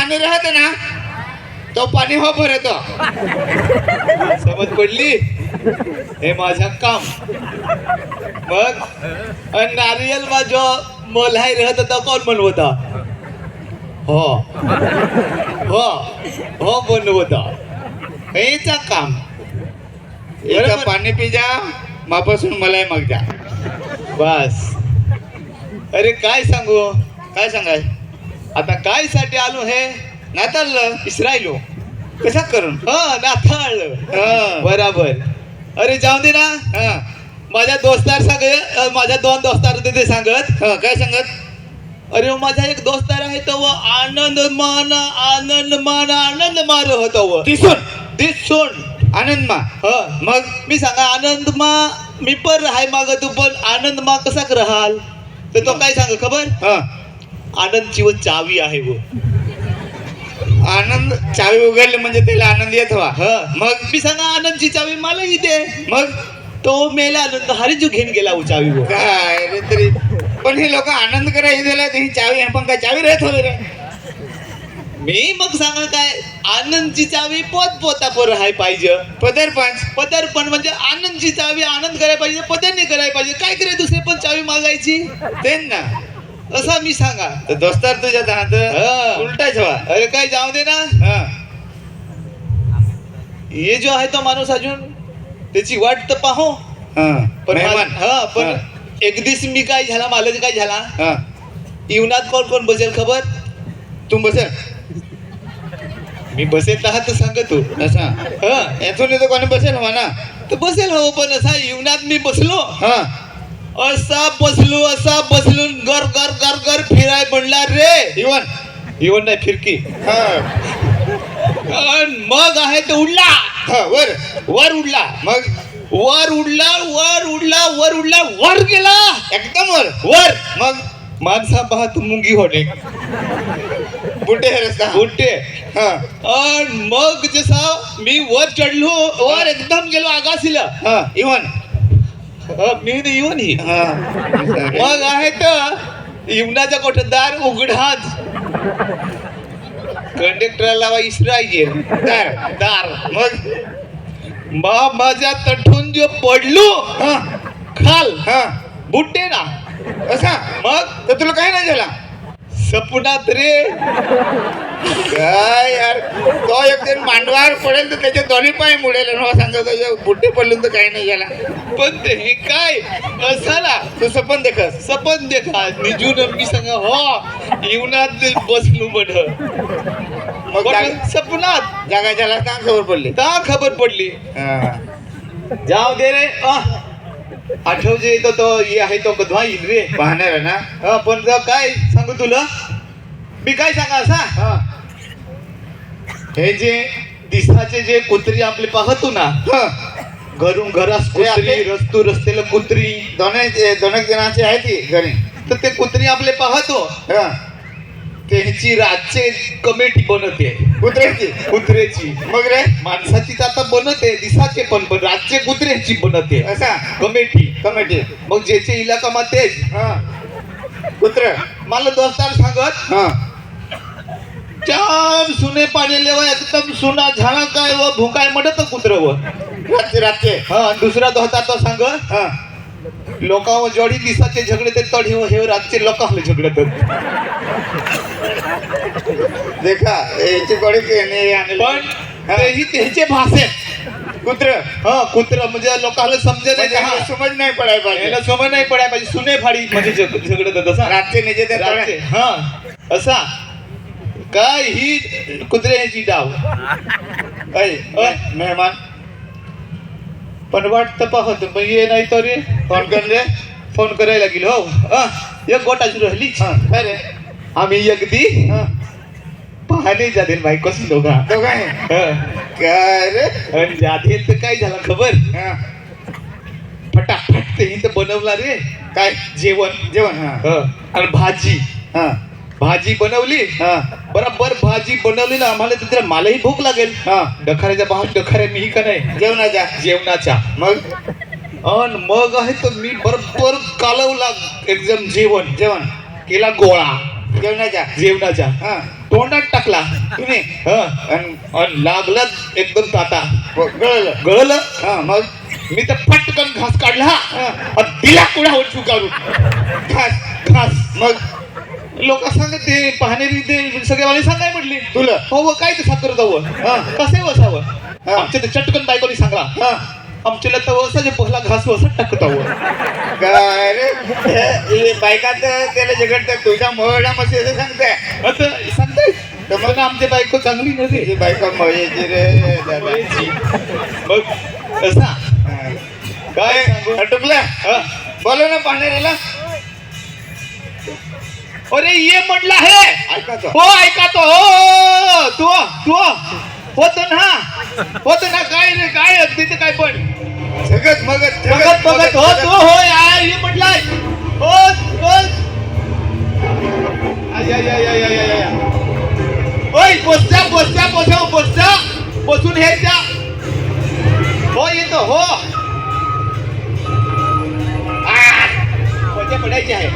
पाणी राहत ना तो पाणी हो भरत समज पडली हे माझा काम मग नारियल मा जो मोलाई रहत तो कोण बनवता हो हो हो बनवता हेचा काम याचं पाणी पिजा मापासून मलाई मग जा बस अरे काय सांगू काय सांगाय आता काय साठी आलो हे नाताळलं इस्रायलो कसा करून नाताळ बराबर अरे जाऊ दे ना माझ्या दोस्तार सांग माझ्या दोन दोस्तार होते ते सांगत काय सांगत अरे माझा एक दोस्तार आहे तो आनंद मान होतो दिसून आनंद मा मग मी सांगा आनंद मा मी पण आहे माग तू पण आनंद मा कसा राहाल तर तो काय सांग खबर आनंदची व चावी आहे वो आनंद चावी उघडली म्हणजे त्याला आनंद येत हवा मग मी सांगा आनंदची चावी मला इथे मग तो मेला आनंद हरिजू घेऊन गेला वो चावी वो काय रे तरी पण हे लोक आनंद करायची दिला ही चावी पण काय चावी राहत होते रे मी मग सांगा काय आनंदची चावी पोता पर हाय पाहिजे पदरपण म्हणजे आनंदची चावी आनंद करायला पाहिजे पदर नाही करायला पाहिजे काय करे दुसरे पण चावी मागायची ते ना असा मी सांगा तर दोस्तार तुझ्या हात उलटाच हवा अरे काय जाऊ दे ना हे जो आहे तो माणूस अजून त्याची वाट तर पाहो पण एक दिवस मी काय झाला मला काय झाला इवनात कोण कोण बसेल खबर तू बसेल मी बसेल तर सांग तू असा यातून येतो कोणी बसेल हवा ना तर बसेल हवं पण असा इवनात मी बसलो असा बसलो गर गर गर गर फिराय म्हणला रे इवन नाही फिरकी मग आहे तो उडला वर उडला मग वर उडला वर गेला एकदम वर मग माणसा पाहतो मुंगी होणे बुट्टे मग जसा मी वर चढलो वर एकदम गेलो आगासीला इवन मी इवन ही मग आहे तर इवनाचा कोठदार उघडाच कंडक्टरला इस्रायल दार मग माझ्या तठून जो पडलो खाल बुट्टे ना असा मग तर तुला काय नाही झाला सपनात रे काय यार तो एक दिन मांडवार पडेल तर त्याचे दोन्ही पाय मुडेल सांगत बुट्टे पडले तर काही नाही झाला पण ते हे काय असाला तू सपन देखा निजून मी सांगा हो इवनात बसलो बढ मग सपनात जागा झाला खबर पडली जाऊ दे रे आठव जे येतो तो हे आहे तो कधवा येईल रे पाहणार ना पण काय सांगू तुला मी काय सांगा असा हे जे दिसाचे जे कुत्री आपले पाहतो ना घरून घरास कुत्री रस्त्याला कुत्री दोन जणांची आहे ती घरी तर ते कुत्री आपले पाहतो त्यांची रातचे कमिटी बनते कुत्र्याची मग रे माणसाची तर आता बनते दिसाचे पण रातचे कुत्र्याची बनते असा कमिटी मग ज्याचे इलाका मा तेच कुत्र मला दोस्तार सांगत जाम सुने पाणी लेवा एकदम सुना झाला काय व भुकाय म्हणत कुत्र व रातचे दुसरा दोस्तार तो सांग लोकांवर जोडी दिसाचे झगडे ते तड हे रातचे लोकांना झगडत देखा याची गोडी पण त्याचे भाषे कुत्र म्हणजे लोकांना समजेल समज नाही पडायला पाहिजे सुने फाडी म्हणजे झगडत असा रातचे नेजे ते रातचे असा काय ही कुत्र्याची डाव मेहमान पण वाटतं पाहत पण ये नाही तर रे फोन करायला गेलो एक गोटाची राहिली अरे आम्ही अगदी पाहणे जातील बाई कसं दोघा काय रे जातील तर काय झालं खबर फटाफट ते इथं बनवला रे काय जेवण आणि भाजी बनवली बरोबर भाजी बनवली ना आम्हाला तिथे मलाही भूक लागेल डखाऱ्याच्या बाहेर डखाऱ्या मी का नाही जेवणाच्या मग आहे तर मी बरोबर कालवला एकदम जेवण केला गोळा जेवणाच्या तोंडात टाकला तुम्ही आणि लागला एकदम ताटा गळलं गळलं. हा मग मी तर पटकन घास काढला आणि दिला कुणावर चुकारून घास घास. मग लोक सांगत ते पाहणे ते सगळे मला सांगाय म्हटले तुला हो काय ते साखर जावं कसे वसावं. हा. आमच्या ते चटकन बायकोनी सांगला हा आमच्याला तर वसा जे पहिला घास वसा टाकतावं. काय रे हे बायका तर त्याला झगडतात तुझ्या मोहळा मध्ये असं सांगताय आता सांगताय तर मग आमची बायको चांगली नव्हे तुझी बायका मळेची रे दादा मग कसा हा. काय सांगू? अटकला बोलो ना पाण्याला अरे ये म्हटलं आहे ऐका तो हो ऐका तो हो तू तू होत ना काय रे काय अगदी ते काय पण जगत मगत बघत बघत हो तू हो यार ये म्हटलाय हो बस आय आय आय आय आय आय ओय बसजा बसून हे त्या हो येतो हो मजा पडायची आहे